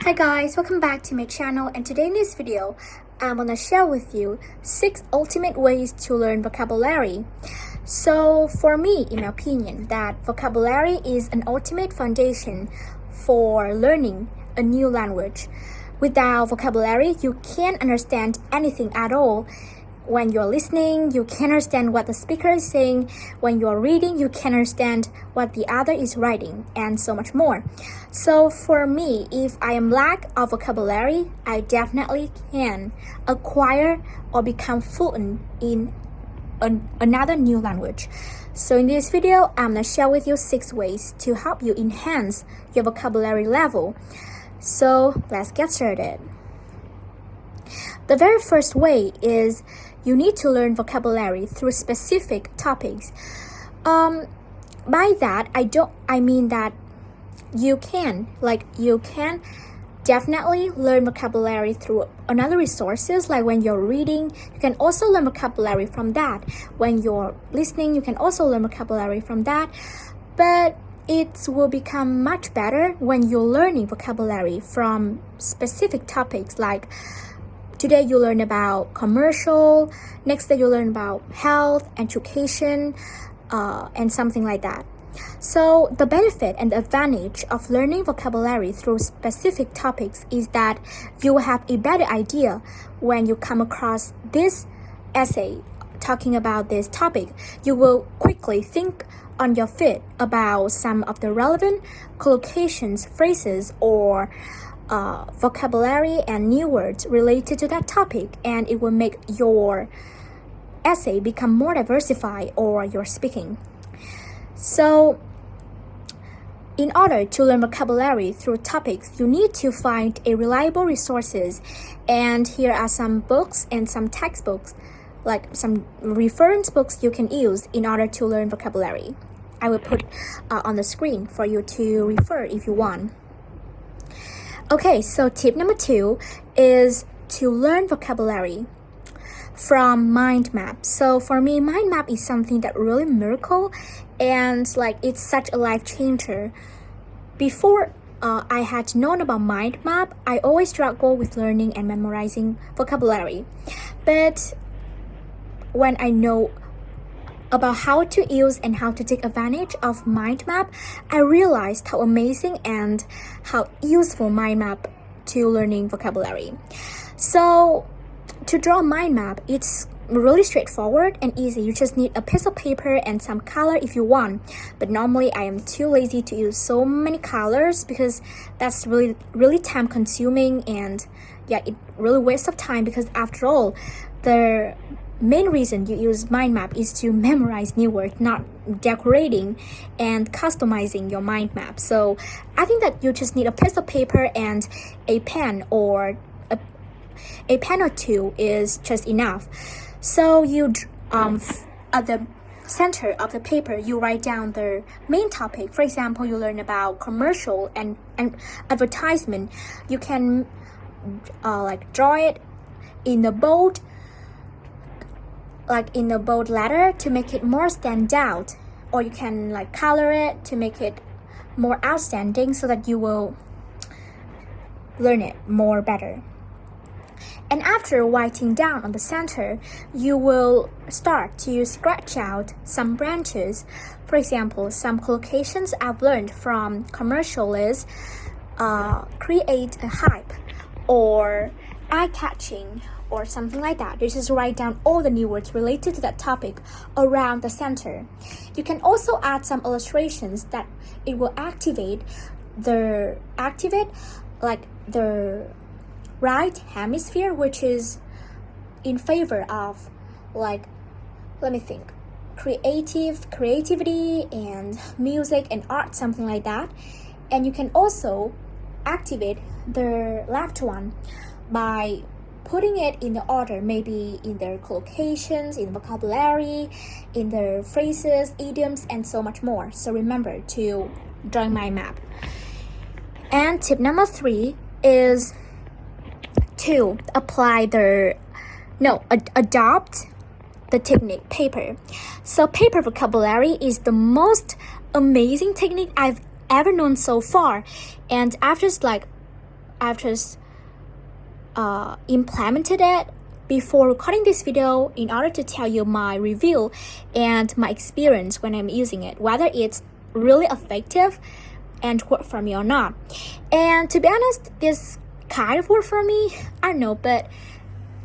Hi guys, welcome back to my channel, and today in this video I'm gonna share with you 6 ultimate ways to learn vocabulary. So for me, in my opinion, that vocabulary is an ultimate foundation for learning a new language. Without vocabulary, you can't understand anything at all. When you're listening, you can't understand what the speaker is saying. When you're reading, you can't understand what the other is writing, and so much more. So for me, if I am lack of vocabulary, I definitely can acquire or become fluent in another new language. So in this video, I'm gonna share with you 6 ways to help you enhance your vocabulary level. So let's get started. The very first way is you need to learn vocabulary through specific topics. By that, I mean that you can definitely learn vocabulary through another resources. Like when you're reading, you can also learn vocabulary from that. When you're listening, you can also learn vocabulary from that. But it will become much better when you're learning vocabulary from specific topics. Like today you learn about commercial, next day you learn about health, education, and something like that. So the benefit and the advantage of learning vocabulary through specific topics is that you will have a better idea when you come across this essay talking about this topic. You will quickly think on your feet about some of the relevant collocations, phrases, or vocabulary and new words related to that topic, and it will make your essay become more diversified or your speaking. So in order to learn vocabulary through topics, you need to find a reliable resources, and here are some books and some textbooks, like some reference books you can use in order to learn vocabulary. I will put on the screen for you to refer if you want. Okay, so tip number 2 is to learn vocabulary from mind map. So for me, mind map is something that really miracle, and it's such a life changer. Before I had known about mind map, I always struggle with learning and memorizing vocabulary. But when I know about how to use and how to take advantage of mind map, I realized how amazing and how useful mind map to learning vocabulary. So to draw a mind map, it's really straightforward and easy. You just need a piece of paper and some color if you want. But normally I am too lazy to use so many colors because that's really time consuming, and it really wastes of time, because after all, the main reason you use mind map is to memorize new words, not decorating and customizing your mind map. So I think that you just need a piece of paper and a pen, or a pen or two is just enough. So you at the center of the paper, you write down the main topic. For example, you learn about commercial and advertisement. You can draw it in a bold letter to make it more stand out, or you can color it to make it more outstanding so that you will learn it more better. And after writing down on the center, you will start to scratch out some branches. For example, some collocations I've learned from commercial is create a hype, or eye-catching, or something like that. You just write down all the new words related to that topic around the center. You can also add some illustrations that it will activate the right hemisphere, which is in favor of creativity and music and art, something like that. And you can also activate the left one by putting it in the order, maybe in their collocations, in vocabulary, in their phrases, idioms, and so much more. So remember to draw mind map. And tip number 3 is to adopt the technique paper. So paper vocabulary is the most amazing technique I've ever known so far. And after I've just implemented it before recording this video in order to tell you my review and my experience when I'm using it, whether it's really effective and work for me or not. And to be honest, this kind of work for me, I don't know, but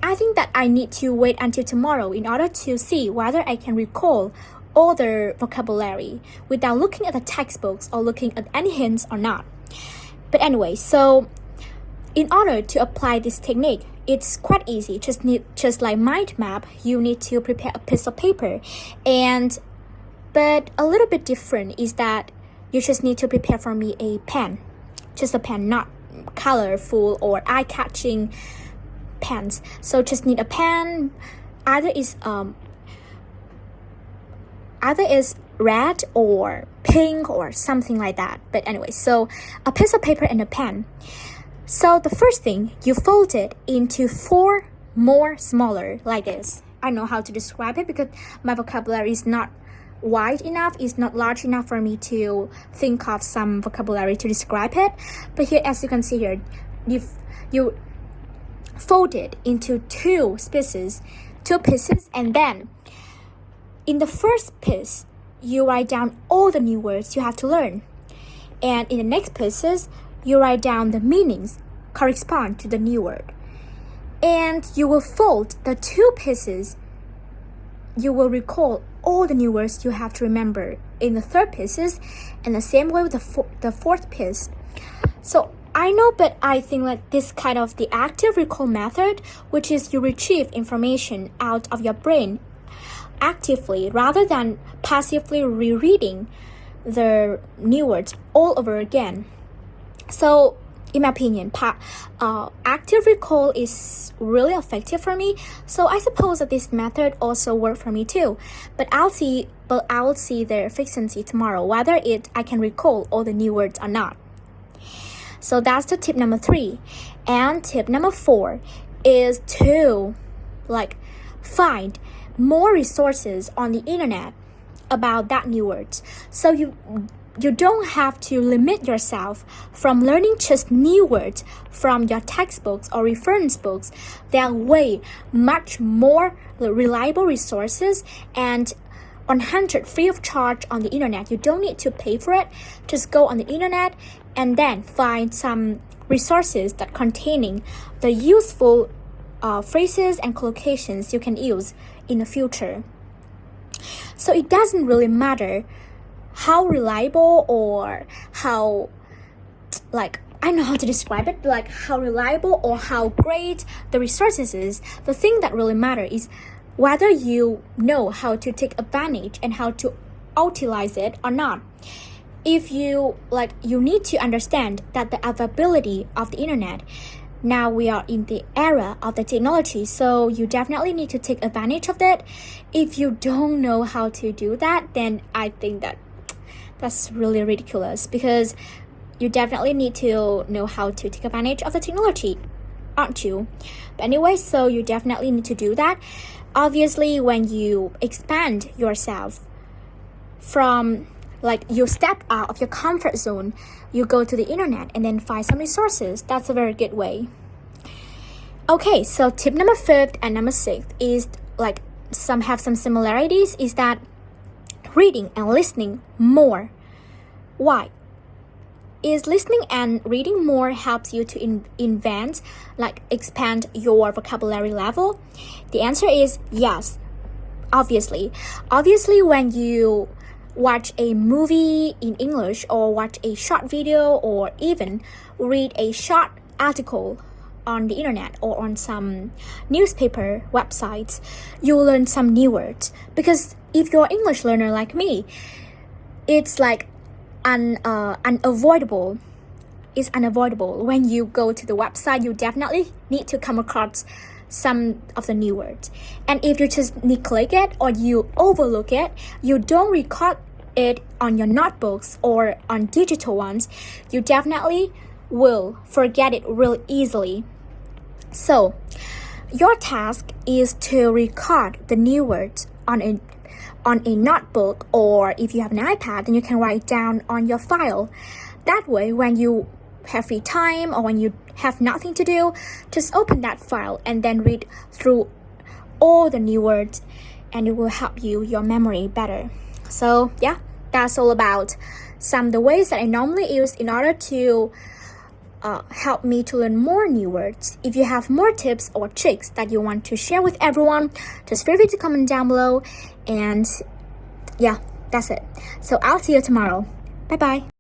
I think that I need to wait until tomorrow in order to see whether I can recall all the vocabulary without looking at the textbooks or looking at any hints or not. But anyway, so in order to apply this technique, it's quite easy. Just like mind map, you need to prepare a piece of paper, but a little bit different is that you just need to prepare for me a pen, just a pen, not colorful or eye-catching pens. So just need a pen, either is red or pink or something like that. But anyway, so a piece of paper and a pen. So the first thing, you fold it into 4 more smaller like this. I know how to describe it because my vocabulary is not wide enough, it's not large enough for me to think of some vocabulary to describe it. But here, as you can see here, you fold it into 2 pieces, and then in the first piece, you write down all the new words you have to learn. And in the next pieces, you write down the meanings correspond to the new word. And you will fold the 2 pieces. You will recall all the new words you have to remember in the 3rd pieces, and the same way with the 4th piece. So I know, but I think that this kind of the active recall method, which is you retrieve information out of your brain actively rather than passively rereading the new words all over again. So in my opinion, active recall is really effective for me. So I suppose that this method also works for me too. But I'll see the efficiency tomorrow, whether I can recall all the new words or not. So that's the tip number 3. And tip number 4 is to find more resources on the internet about that new words. So you don't have to limit yourself from learning just new words from your textbooks or reference books. There are way much more reliable resources and 100 free of charge on the internet. You don't need to pay for it. Just go on the internet and then find some resources that containing the useful phrases and collocations you can use in the future. So it doesn't really matter how reliable or how I don't know how to describe it, how reliable or how great the resources is. The thing that really matters is whether you know how to take advantage and how to utilize it or not. If you need to understand that the availability of the internet, now we are in the era of the technology, so you definitely need to take advantage of that. If you don't know how to do that, then I think that's really ridiculous, because you definitely need to know how to take advantage of the technology, aren't you? But anyway, so you definitely need to do that. Obviously, when you expand yourself from you step out of your comfort zone, you go to the internet and then find some resources. That's a very good way. Okay, so tip number 5 and number 6 is have some similarities, is that reading and listening more. Why? Is listening and reading more helps you to expand your vocabulary level? The answer is yes. Obviously, when you watch a movie in English or watch a short video or even read a short article on the internet or on some newspaper websites, you'll learn some new words. Because if you're an English learner like me, it's unavoidable. It's unavoidable. When you go to the website, you definitely need to come across some of the new words. And if you just neglect it or you overlook it, you don't record it on your notebooks or on digital ones, you definitely will forget it real easily. So your task is to record the new words on a notebook, or if you have an iPad, then you can write down on your file. That way, when you have free time or when you have nothing to do, just open that file and then read through all the new words, and it will help your memory better. So yeah, that's all about some of the ways that I normally use in order to help me to learn more new words. If you have more tips or tricks that you want to share with everyone, just feel free to comment down below. And yeah, that's it. So I'll see you tomorrow. Bye bye.